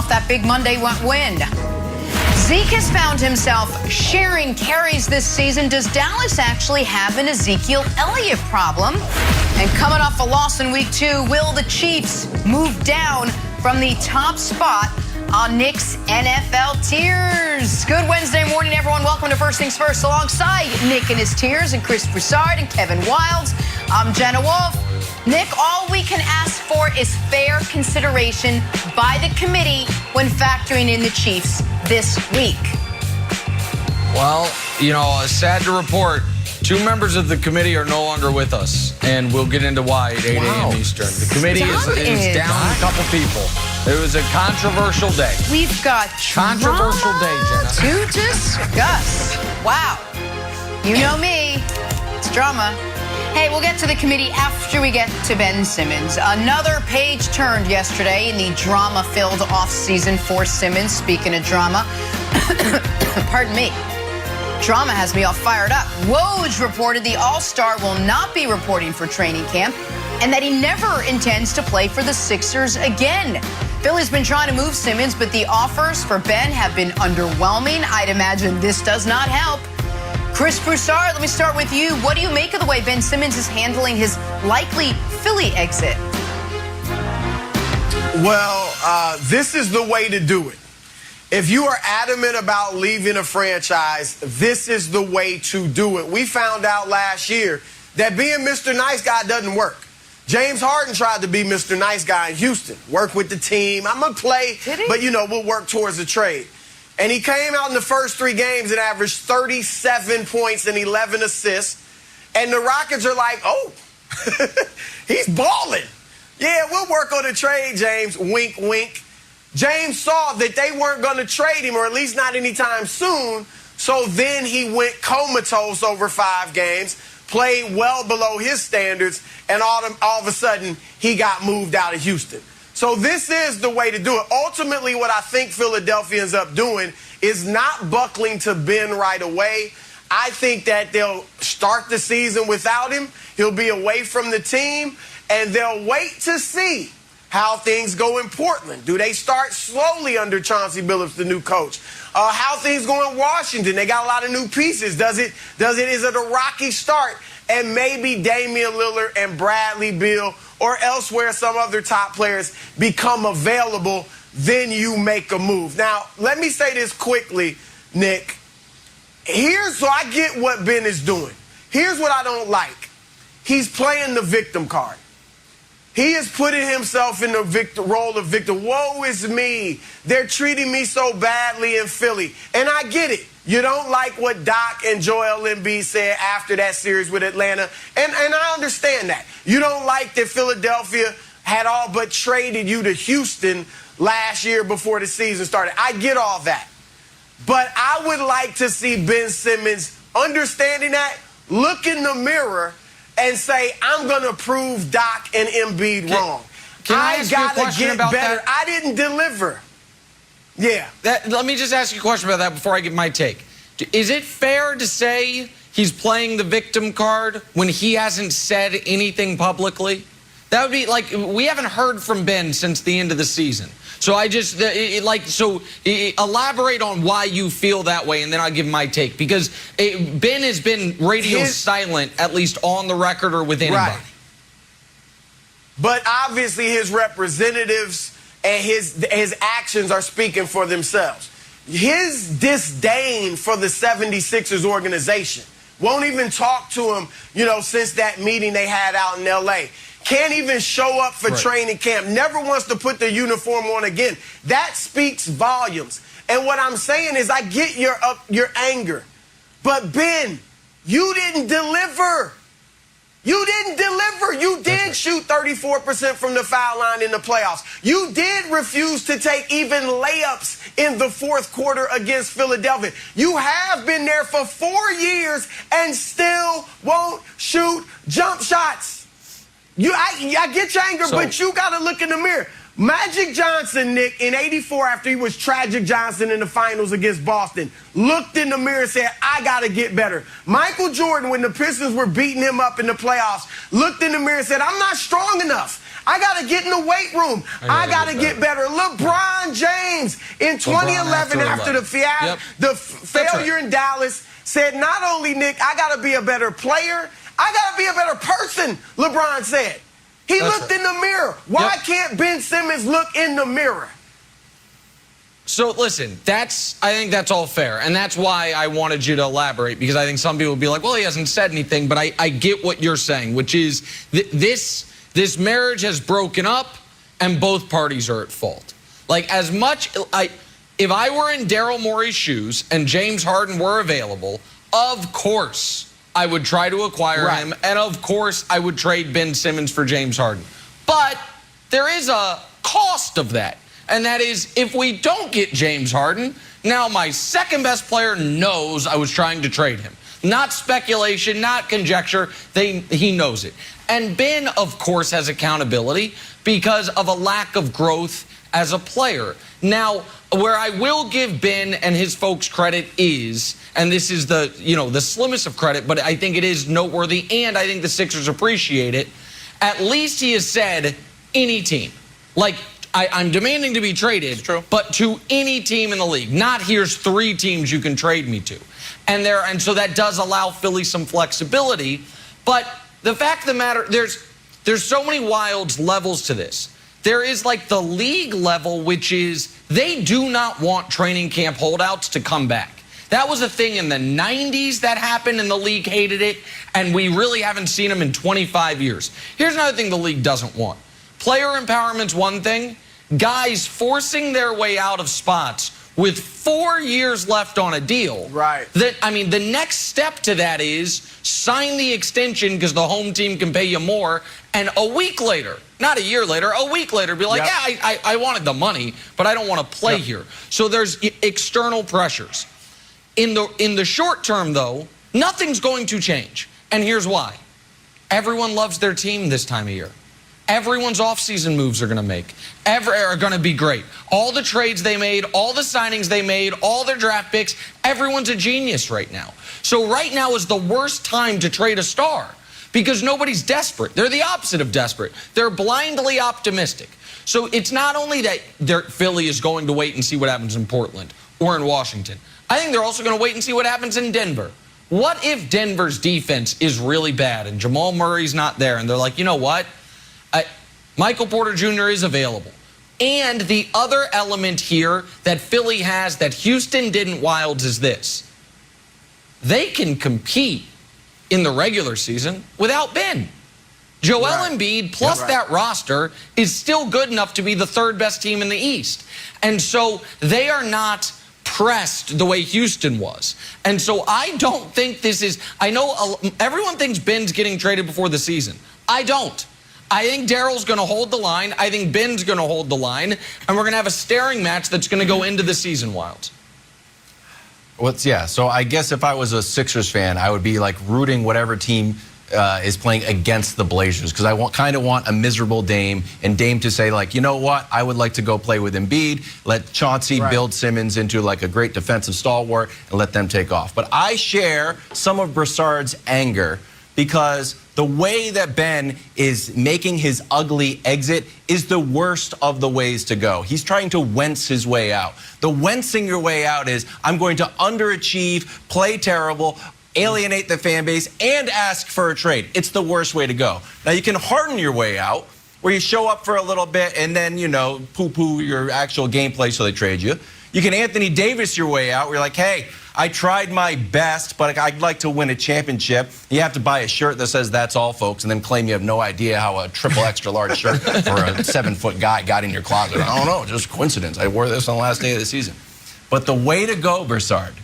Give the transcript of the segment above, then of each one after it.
off that big Monday win. Zeke has found himself sharing carries this season. Does Dallas actually have an Ezekiel Elliott problem? And coming off a loss in week 2, will the Chiefs move down from the top spot on Nick's NFL tiers? Good Wednesday morning, everyone. Welcome to First Things First alongside Nick and his tiers and Chris Broussard and Kevin Wilds. I'm Jenna Wolf. Nick, all we can ask for is fair consideration by the committee when factoring in the Chiefs this week. Well, you know, sad to report, 2 members of the committee are no longer with us, and we'll get into why at 8 a.m. Eastern. The committee is down a couple people. It was a controversial day. We've got controversial day, Jenna. To discuss. Wow. You know me. It's drama. Hey, we'll get to the committee after we get to Ben Simmons. Another page turned yesterday in the drama-filled offseason for Simmons. Speaking of drama, pardon me, drama has me all fired up. Woj reported the All-Star will not be reporting for training camp and that he never intends to play for the Sixers again. Philly's been trying to move Simmons, but the offers for Ben have been underwhelming. I'd imagine this does not help. Chris Broussard, let me start with you. What do you make of the way Ben Simmons is handling his likely Philly exit? Well, this is the way to do it. If you are adamant about leaving a franchise, this is the way to do it. We found out last year that being Mr. Nice Guy doesn't work. James Harden tried to be Mr. Nice Guy in Houston, work with the team. I'm going to play, but, you know, we'll work towards a trade. And he came out in the first 3 games and averaged 37 points and 11 assists. And the Rockets are like, oh, he's balling. Yeah, we'll work on a trade, James. Wink, wink. James saw that they weren't going to trade him, or at least not anytime soon. So then he went comatose over 5 games, played well below his standards, and all of a sudden he got moved out of Houston. So this is the way to do it. Ultimately, what I think Philadelphia ends up doing is not buckling to Ben right away. I think that they'll start the season without him. He'll be away from the team, and they'll wait to see how things go in Portland. Do they start slowly under Chauncey Billups, the new coach? How things go in Washington? They got a lot of new pieces. Is it a rocky start? And maybe Damian Lillard and Bradley Beal or elsewhere some other top players become available, then you make a move. Now, let me say this quickly, Nick. So I get what Ben is doing. Here's what I don't like. He's playing the victim card. He is putting himself in the role of victim. Woe is me. They're treating me so badly in Philly. And I get it. You don't like what Doc and Joel Embiid said after that series with Atlanta. And I understand that. You don't like that Philadelphia had all but traded you to Houston last year before the season started. I get all that. But I would like to see Ben Simmons understanding that, look in the mirror, and say, I'm going to prove Doc and Embiid wrong. I got to get better. I didn't deliver. Yeah. Let me just ask you a question about that before I give my take. Is it fair to say he's playing the victim card when he hasn't said anything publicly? That would be like, we haven't heard from Ben since the end of the season. So I just, elaborate on why you feel that way, and then I'll give my take. Because Ben has been radio silent, at least on the record or with anybody. Right. But obviously his representatives and his actions are speaking for themselves. His disdain for the 76ers organization, won't even talk to him, you know, since that meeting they had out in L.A., can't even show up for training camp, never wants to put the uniform on again. That speaks volumes. And what I'm saying is I get your anger. But, Ben, you didn't deliver. You didn't deliver. You did shoot 34% from the foul line in the playoffs. You did refuse to take even layups in the 4th quarter against Philadelphia. You have been there for 4 years and still won't shoot jump shots. I get your anger, but you got to look in the mirror. Magic Johnson, Nick, in '84, after he was Tragic Johnson in the finals against Boston, looked in the mirror and said, I got to get better. Michael Jordan, when the Pistons were beating him up in the playoffs, looked in the mirror and said, I'm not strong enough. I got to get in the weight room. I got to get better. LeBron James in 2011 after the failure in Dallas said, not only, Nick, I got to be a better player, I got to be a better person, LeBron said. He looked in the mirror. Why can't Ben Simmons look in the mirror? So listen, I think that's all fair, and that's why I wanted you to elaborate, because I think some people would be like, well, he hasn't said anything, but I get what you're saying, which is this marriage has broken up, and both parties are at fault. Like, as much, if I were in Daryl Morey's shoes and James Harden were available, of course I would try to acquire him, and of course I would trade Ben Simmons for James Harden. But there is a cost of that. And that is, if we don't get James Harden, now my second best player knows I was trying to trade him. Not speculation, not conjecture. He knows it. And Ben, of course, has accountability because of a lack of growth as a player. Now, where I will give Ben and his folks credit is, and this is the slimmest of credit, but I think it is noteworthy, and I think the Sixers appreciate it. At least he has said any team. Like, I'm demanding to be traded, but to any team in the league. Not here's 3 teams you can trade me to. And so that does allow Philly some flexibility. But the fact of the matter, there's so many wild levels to this. There is like the league level, which is they do not want training camp holdouts to come back. That was a thing in the 90s that happened, and the league hated it, and we really haven't seen them in 25 years. Here's another thing the league doesn't want. Player empowerment's one thing. Guys forcing their way out of spots with 4 years left on a deal. Right. The next step to that is sign the extension because the home team can pay you more. And a week later, not a year later, a week later, be like, yeah, I wanted the money, but I don't want to play here. So there's external pressures. In the short term, though, nothing's going to change. And here's why. Everyone loves their team this time of year. Everyone's offseason moves are going to make. Are going to be great. All the trades they made, all the signings they made, all their draft picks, everyone's a genius right now. So right now is the worst time to trade a star because nobody's desperate. They're the opposite of desperate. They're blindly optimistic. So it's not only that Philly is going to wait and see what happens in Portland or in Washington. I think they're also going to wait and see what happens in Denver. What if Denver's defense is really bad and Jamal Murray's not there and they're like, you know what? Michael Porter Jr. is available. And the other element here that Philly has that Houston didn't Wilds is this. They can compete in the regular season without Ben. Joel Embiid plus that roster is still good enough to be the 3rd best team in the East. And so they are not pressed the way Houston was. And so I don't think this is, I know everyone thinks Ben's getting traded before the season. I don't. I think Daryl's going to hold the line. I think Ben's going to hold the line. And we're going to have a staring match that's going to go into the season, Wilds. So I guess if I was a Sixers fan, I would be like rooting whatever team is playing against the Blazers because I kind of want a miserable Dame and Dame to say, like, you know what? I would like to go play with Embiid, let Chauncey build Simmons into like a great defensive stalwart and let them take off. But I share some of Broussard's anger because the way that Ben is making his ugly exit is the worst of the ways to go. He's trying to wentz his way out. The wentzing your way out is, I'm going to underachieve, play terrible, alienate the fan base, and ask for a trade. It's the worst way to go. Now, you can harden your way out, where you show up for a little bit and then, poo-poo your actual gameplay so they trade you. You can Anthony Davis your way out, where you're like, hey, I tried my best, but I'd like to win a championship. You have to buy a shirt that says that's all, folks, and then claim you have no idea how a triple extra large shirt for a 7-foot guy got in your closet. I don't know, just coincidence. I wore this on the last day of the season. But the way to go, Broussard,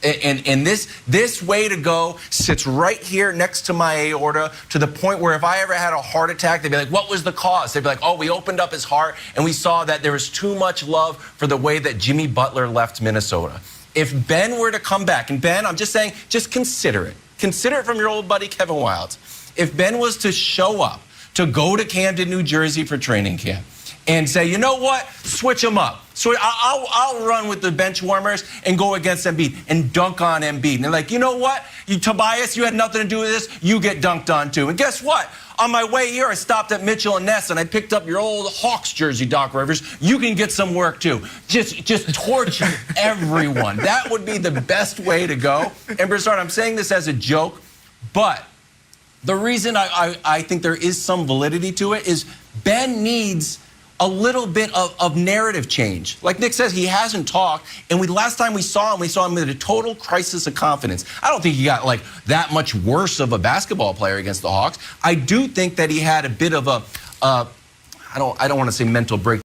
and this way to go sits right here next to my aorta to the point where if I ever had a heart attack, they'd be like, what was the cause? They'd be like, oh, we opened up his heart and we saw that there was too much love for the way that Jimmy Butler left Minnesota. If Ben were to come back, and Ben, I'm just saying, just consider it. Consider it from your old buddy Kevin Wilds. If Ben was to show up, to go to Camden, New Jersey for training camp, and say, you know what, switch them up. So I'll run with the bench warmers and go against Embiid and dunk on Embiid. And they're like, you know what, Tobias, you had nothing to do with this. You get dunked on too. And guess what? on my way here, I stopped at Mitchell and Ness, and I picked up your old Hawks jersey, Doc Rivers. You can get some work, too. Just torture everyone. That would be the best way to go. And Broussard, I'm saying this as a joke, but the reason I think there is some validity to it is Ben needs a little bit of narrative change. Like Nick says, he hasn't talked, and last time we saw him in a total crisis of confidence. I don't think he got like that much worse of a basketball player against the Hawks. I do think that he had a bit of a, I don't want to say mental break.